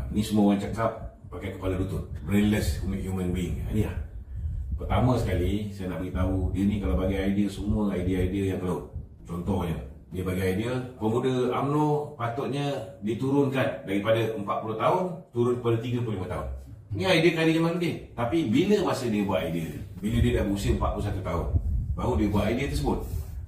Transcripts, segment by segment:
Ni semua orang cakap pakai kepala lutut. Brainless human being. Ini lah. Pertama sekali, saya nak beritahu, dia ni kalau bagi idea, semua idea-idea yang keluar. Contohnya, dia bagi idea, pemuda UMNO patutnya diturunkan daripada 40 tahun, turun kepada 35 tahun. Ini idea Khairi Jamaluddin. Tapi bila masa dia buat idea, bila dia dah berusia 41 tahun, baru dia buat idea tersebut.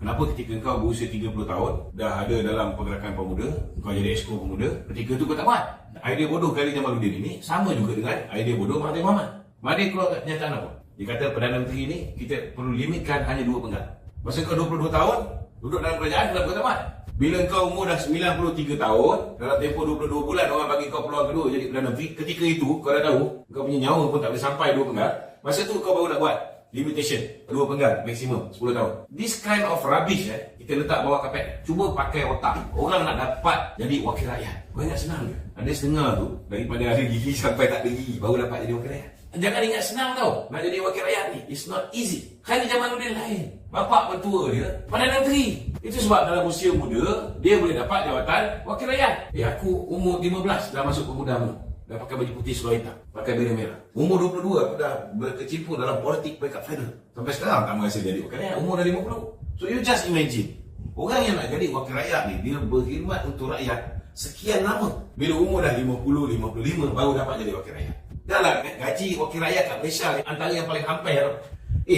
Kenapa ketika kau berusia 30 tahun, dah ada dalam pergerakan pemuda, kau jadi exco pemuda, ketika tu kau tak buat? Idea bodoh Khairi Jamaluddin ini sama juga dengan idea bodoh Mahathir Mohamad. Mahathir keluar kenyataan apa? Dia kata Perdana Menteri ini kita perlu limitkan hanya 2 penggal. Masa kau 22 tahun, duduk dalam kerajaan, kenapa kau tak buat? Bila kau umur dah 93 tahun, dalam tempoh 22 bulan orang bagi kau peluang kedua jadi Perdana Menteri, ketika itu kau dah tahu, kau punya nyawa pun tak boleh sampai 2 penggal. Masa tu kau baru nak buat limitation 2 penggal maksimum 10 tahun. This kind of rubbish kita letak bawah kapet. Cuba pakai otak. Orang nak dapat jadi wakil rakyat, kau ingat senang ke? Ada setengah tu daripada ada gigi sampai tak ada gigi baru dapat jadi wakil rakyat. Jangan ingat senang tau. Nak jadi wakil rakyat ni, it's not easy. Khairi Jamaluddin lain. Bapak mentua dia Perdana Menteri. Itu sebab dalam usia muda dia boleh dapat jawatan wakil rakyat. Aku umur 15 dah masuk pemuda UMNO. Dah pakai baju putih seluar hitam, pakai beret merah. Umur 22 aku dah berkecimpung dalam politik peringkat federal. Sampai sekarang tak merasa jadi wakil rakyat. Umur dah 50. So you just imagine, orang yang nak jadi wakil rakyat ni, dia berkhidmat untuk rakyat sekian lama. Bila umur dah 50, 55 baru dapat jadi wakil rakyat. Dah lah, gaji wakil rakyat kat Malaysia antara yang paling hampir.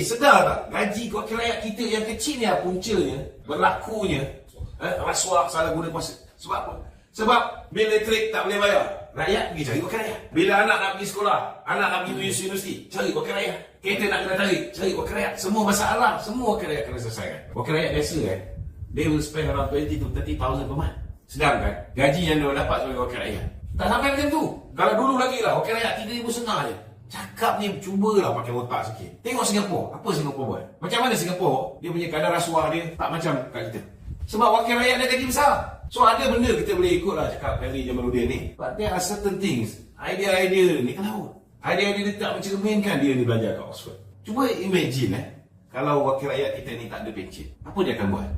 Sedar tak? Gaji wakil rakyat kita yang kecil ni puncanya, berlakunya rasuah, salah guna kuasa. Sebab apa? Sebab bil elektrik tak boleh bayar, rakyat pergi cari wakil rakyat. Bila anak nak pergi sekolah, anak nak pergi universiti, cari wakil rakyat. Kereta nak kena tarik, cari wakil rakyat. Semua masalah, semua wakil rakyat kena selesaikan. Wakil rakyat biasa they will spend around 20 to 30,000 per month. Sedangkan gaji yang dia dapat sebagai wakil rakyat tak sampai macam tu. Kalau dulu lagi lah, wakil rakyat 3,500 je. Cakap ni, cubalah pakai otak sikit. Tengok Singapura, apa Singapura buat? Macam mana Singapura, dia punya kadar rasuah dia tak macam kat kita. Sebab wakil rakyat dia gaji besar. So ada benda kita boleh ikut lah cakap Khairi Jamaluddin ni. But there are certain things, idea-idea ni kalau idea-idea dia tak mencerminkan dia ni belajar kat Oxford. Cuba imagine kalau wakil rakyat kita ni tak ada pencen, apa dia akan buat?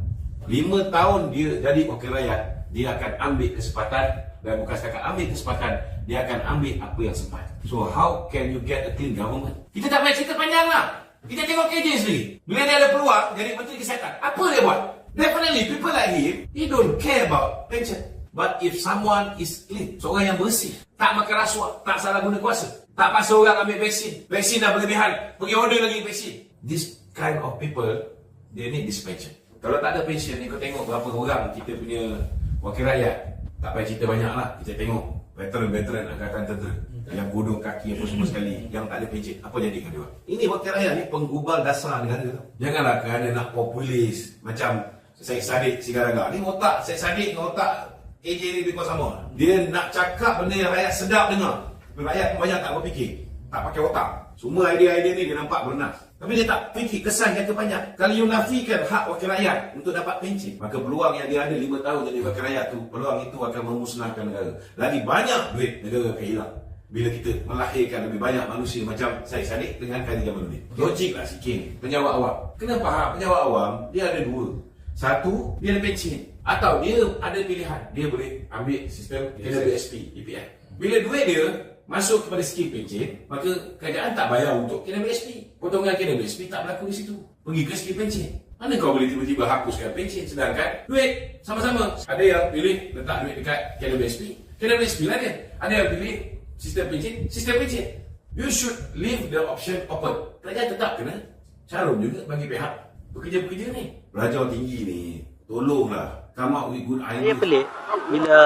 5 tahun dia jadi wakil rakyat, dia akan ambil kesempatan. Dan bukan setakat ambil kesempatan, dia akan ambil apa yang sempat. So how can you get a clean government? Kita tak payah cerita panjang lah. Kita tengok KJ sendiri. Bila dia ada peluang jadi Menteri Kesihatan, apa dia buat? Definitely people like him, he don't care about pension. But if someone is clean, seorang yang bersih, tak makan rasuah, tak salah guna kuasa, tak paksa orang ambil vaksin, vaksin dah berlebihan, pergi order lagi vaksin. This kind of people, they need this pension. Kalau tak ada pension ni, kau tengok berapa orang kita punya wakil rakyat. Tak payah cerita banyak lah. Kita tengok veteran-veteran Angkatan Tentera yang godong kaki apa semua sekali, yang tak ada pencet. Apa jadikan dia? Ini wakil rakyat ni penggubal dasar negara tu. Janganlah kerana nak populis macam Syed Saddiq Sigaraga. Ni otak Syed Saddiq dengan otak AJ ni lebih sama. Dia nak cakap benda yang rakyat sedap dengar. Rakyat banyak tak berfikir, tak pakai otak. Semua idea-idea ni dia nampak bernas, tapi dia tak fikir kesan jangka panjang. Kalau you nafikan hak wakil rakyat untuk dapat pencen, maka peluang yang dia ada 5 tahun jadi wakil rakyat tu, peluang itu akan memusnahkan negara. Lagi banyak duit negara akan hilang bila kita melahirkan lebih banyak manusia macam Syed Saddiq dengan Khairi Jamaluddin. Logiklah sikit. Penjawab awam kena faham, penjawab awam dia ada 2. Satu, dia ada pencen, atau dia ada pilihan, dia boleh ambil sistem KWSP, EPF. Bila duit dia masuk kepada skim pencen, maka kerajaan tak bayar untuk KWSP. Potongan KWSP tak berlaku di situ. Pergi ke skim pencen. Mana kau boleh tiba-tiba hapuskan pencen sedangkan duit sama-sama. Ada yang pilih letak duit dekat KWSP, KWSP lah dia. Ada yang pilih sistem pencen, sistem pencen. You should leave the option open. Kerajaan tetap kena carum juga bagi pihak pekerja-pekerja ni. Belajar tinggi ni, tolonglah come up with good ideas. Dia pelik bila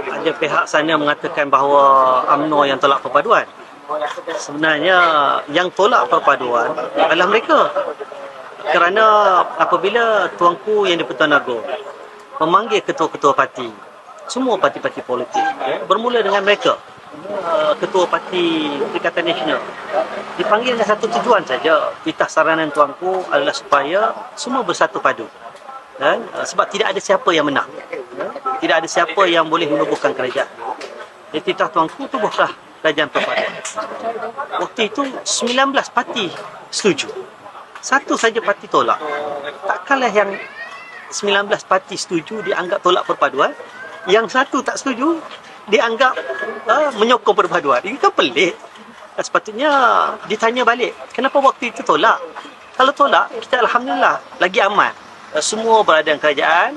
ada pihak sana mengatakan bahawa UMNO yang tolak perpaduan. Sebenarnya yang tolak perpaduan adalah mereka. Kerana apabila Tuanku Yang di-Pertuan Agong memanggil ketua-ketua parti, semua parti-parti politik, bermula dengan mereka, ketua parti Perikatan Nasional, dipanggil dengan satu tujuan saja. Titah saranan Tuanku adalah supaya semua bersatu padu. Dan sebab tidak ada siapa yang menang, tidak ada siapa yang boleh menubuhkan kerajaan. Jadi titah Tuanku tubuhlah kerajaan perpaduan. Waktu itu 19 parti setuju, satu saja parti tolak. Takkanlah yang 19 parti setuju dianggap tolak perpaduan, yang satu tak setuju dianggap menyokong perpaduan. Ini kan pelik. Sepatutnya ditanya balik, kenapa waktu itu tolak? Kalau tolak, kita alhamdulillah lagi aman. Semua badan kerajaan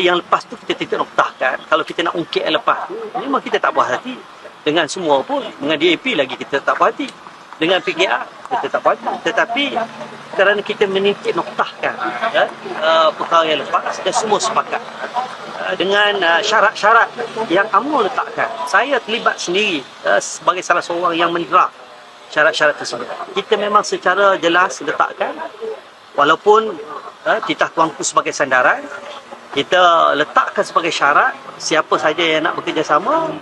yang lepas tu kita tidak noktahkan. Kalau kita nak ungkit yang lepas tu, memang kita tak puas hati. Dengan semua pun, dengan DAP lagi kita tak puas hati. Dengan PKR kita tak puas hati. Tetapi kerana kita menitik noktahkan perkara yang lepas dan semua sepakat dengan syarat-syarat yang UMNO letakkan. Saya terlibat sendiri sebagai salah seorang yang mendraft syarat-syarat tersebut. Kita memang secara jelas letakkan, walaupun titah tuanku sebagai sandaran, kita letakkan sebagai syarat siapa saja yang nak bekerjasama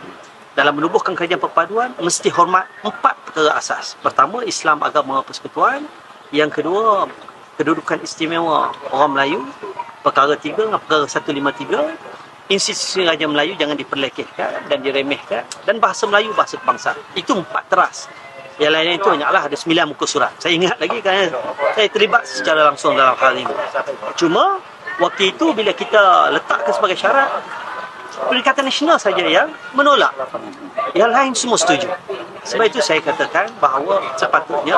dalam menubuhkan kerajaan perpaduan mesti hormat 4 perkara asas. Pertama, Islam, agama, persekutuan. Yang kedua, kedudukan istimewa orang Melayu. Perkara 3, perkara 153, institusi Raja Melayu jangan diperlekehkan dan diremehkan, dan bahasa Melayu bahasa kebangsaan. Itu 4 teras. Yang lain itu hanyalah ada 9 muka surat. Saya ingat lagi kerana saya terlibat secara langsung dalam hal ini. Cuma waktu itu bila kita letakkan sebagai syarat, Perikatan Nasional saja yang menolak. Yang lain semua setuju. Sebab itu saya katakan bahawa sepatutnya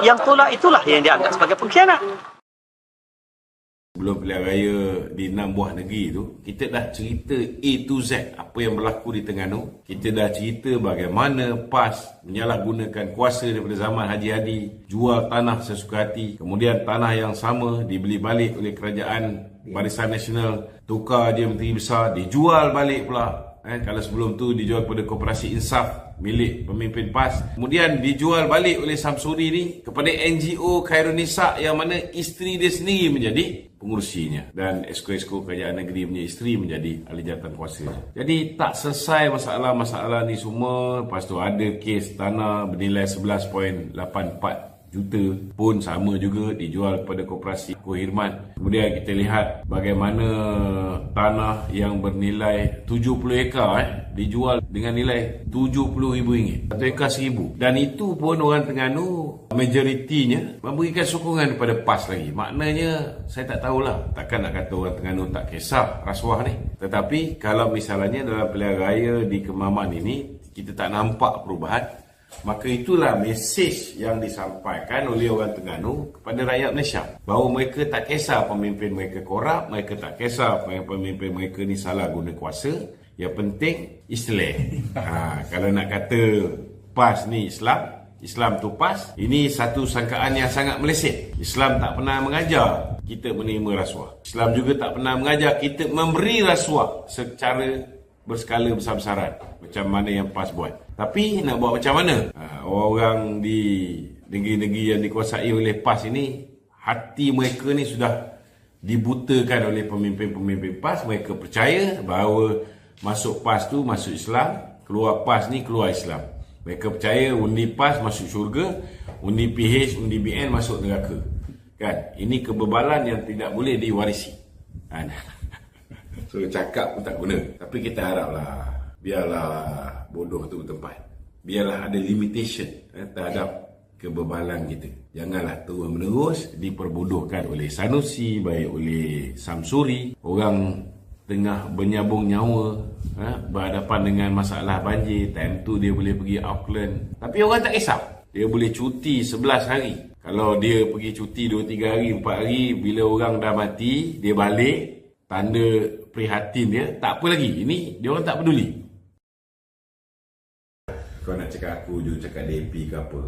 yang tolak itulah yang dianggap sebagai pengkhianat. Sebelum pilihan raya di 6 buah negeri tu, kita dah cerita A to Z apa yang berlaku di Terengganu. Kita dah cerita bagaimana PAS menyalahgunakan kuasa daripada zaman Haji Hadi, jual tanah sesuka hati. Kemudian tanah yang sama dibeli balik oleh kerajaan Barisan Nasional, tukar je Menteri Besar, dijual balik pula. Kalau sebelum tu dijual kepada Koperasi Insaf milik pemimpin PAS, kemudian dijual balik oleh Samsuri ni kepada NGO Khairunisa yang mana isteri dia sendiri menjadi pengurusinya dan esko-esko kerajaan negeri punya isteri menjadi ahli jawatan kuasa. Jadi tak selesai masalah-masalah ni semua. Lepas tu ada kes tanah bernilai 11.84 juta pun sama juga dijual kepada Koperasi Kohirman. Kemudian kita lihat bagaimana tanah yang bernilai 70 ekar dijual dengan nilai RM70,000, 1 ekar RM1,000. Dan itu pun orang Terengganu majoritinya memberikan sokongan kepada PAS lagi. Maknanya saya tak tahulah, takkan nak kata orang Terengganu tak kisah rasuah ni. Tetapi kalau misalnya dalam pilihan raya di Kemaman ini kita tak nampak perubahan, maka itulah mesej yang disampaikan oleh orang Terengganu kepada rakyat Malaysia, bahawa mereka tak kisah pemimpin mereka korup, mereka tak kisah pemimpin mereka ni salah guna kuasa. Yang penting Islam. Kalau nak kata PAS ni Islam tu PAS, ini satu sangkaan yang sangat meleset. Islam tak pernah mengajar kita menerima rasuah. Islam juga tak pernah mengajar kita memberi rasuah secara berskala besar-besaran macam mana yang PAS buat. Tapi nak buat macam mana? Orang-orang di negeri-negeri yang dikuasai oleh PAS ini, hati mereka ni sudah dibutakan oleh pemimpin-pemimpin PAS. Mereka percaya bahawa masuk PAS tu masuk Islam, keluar PAS ni keluar Islam. Mereka percaya undi PAS masuk syurga, undi PH, undi BN masuk neraka. Kan? Ini kebebalan yang tidak boleh diwarisi. So cakap pun tak guna. Tapi kita haraplah, biarlah bodoh tu bertempat. Biarlah ada limitation terhadap kebebalan kita. Janganlah terus-menerus diperbodohkan oleh Sanusi, baik oleh Samsuri. Orang tengah bernyabung nyawa, berhadapan dengan masalah banjir. Time tu dia boleh pergi Auckland. Tapi orang tak kisah. Dia boleh cuti 11 hari. Kalau dia pergi cuti 2-3 hari, 4 hari, bila orang dah mati, dia balik, tanda prihatin dia, tak apa lagi. Ini dia orang tak peduli. Kau nak cakap aku juru cakap DAP ke apa?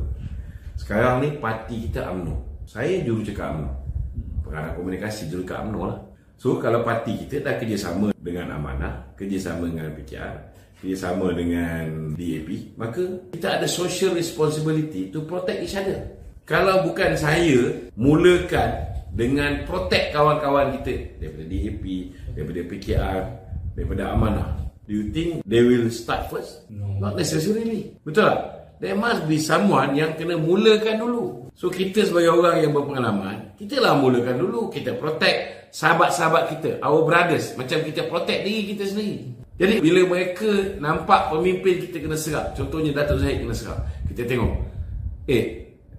Sekarang ni parti kita UMNO. Saya juru cakap UMNO. Pengarah komunikasi juru cakap UMNO lah. So kalau parti kita dah kerjasama dengan Amanah, kerjasama dengan PKR, kerjasama dengan DAP, maka kita ada social responsibility to protect each other. Kalau bukan saya mulakan dengan protect kawan-kawan kita daripada DAP, daripada PKR, daripada Amanah, do you think they will start first? No. Not necessarily. Betul tak? There must be someone yang kena mulakan dulu. So kita sebagai orang yang berpengalaman, kita lah mulakan dulu. Kita protect sahabat-sahabat kita, our brothers, macam kita protect diri kita sendiri. Jadi bila mereka nampak pemimpin kita kena serap, contohnya Datuk Zahid kena serap, kita tengok,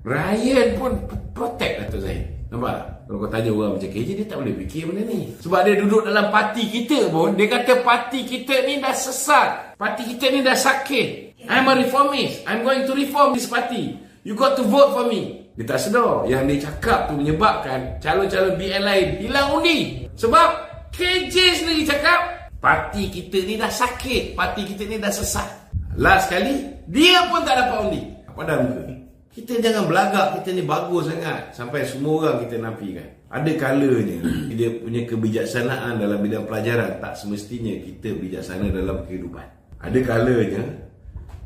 Ryan pun protect Datuk Zahid. Nampak tak? Kalau kau tanya orang macam KJ, dia tak boleh fikir benda ni. Sebab dia duduk dalam parti kita pun, dia kata parti kita ni dah sesat. Parti kita ni dah sakit. I'm a reformist. I'm going to reform this party. You got to vote for me. Dia tak sedar. Yang dia cakap tu menyebabkan calon-calon BN lain hilang undi. Sebab KJ sendiri cakap, parti kita ni dah sakit. Parti kita ni dah sesat. Last kali, dia pun tak dapat undi. Apa dah muka? Kita jangan belagak kita ni bagus sangat sampai semua orang kita nafikan. Ada kalanya dia punya kebijaksanaan dalam bidang pelajaran tak semestinya kita bijaksana dalam kehidupan. Ada kalanya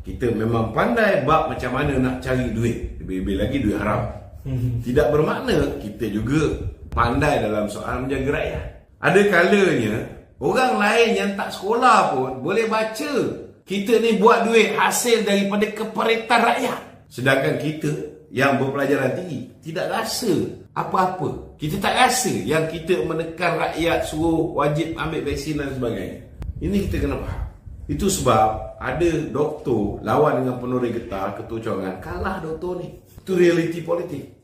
kita memang pandai bab macam mana nak cari duit, lebih-lebih lagi duit haram. Tidak bermakna kita juga pandai dalam soal menjaga rakyat. Ada kalanya orang lain yang tak sekolah pun boleh baca kita ni buat duit hasil daripada keperitan rakyat. Sedangkan kita yang berpelajaran tinggi tidak rasa apa-apa. Kita tak rasa yang kita menekan rakyat suruh wajib ambil vaksin dan sebagainya. Ini kita kena faham. Itu sebab ada doktor lawan dengan penuri getah, ketua cawangan, kalah doktor ni. Itu realiti politik.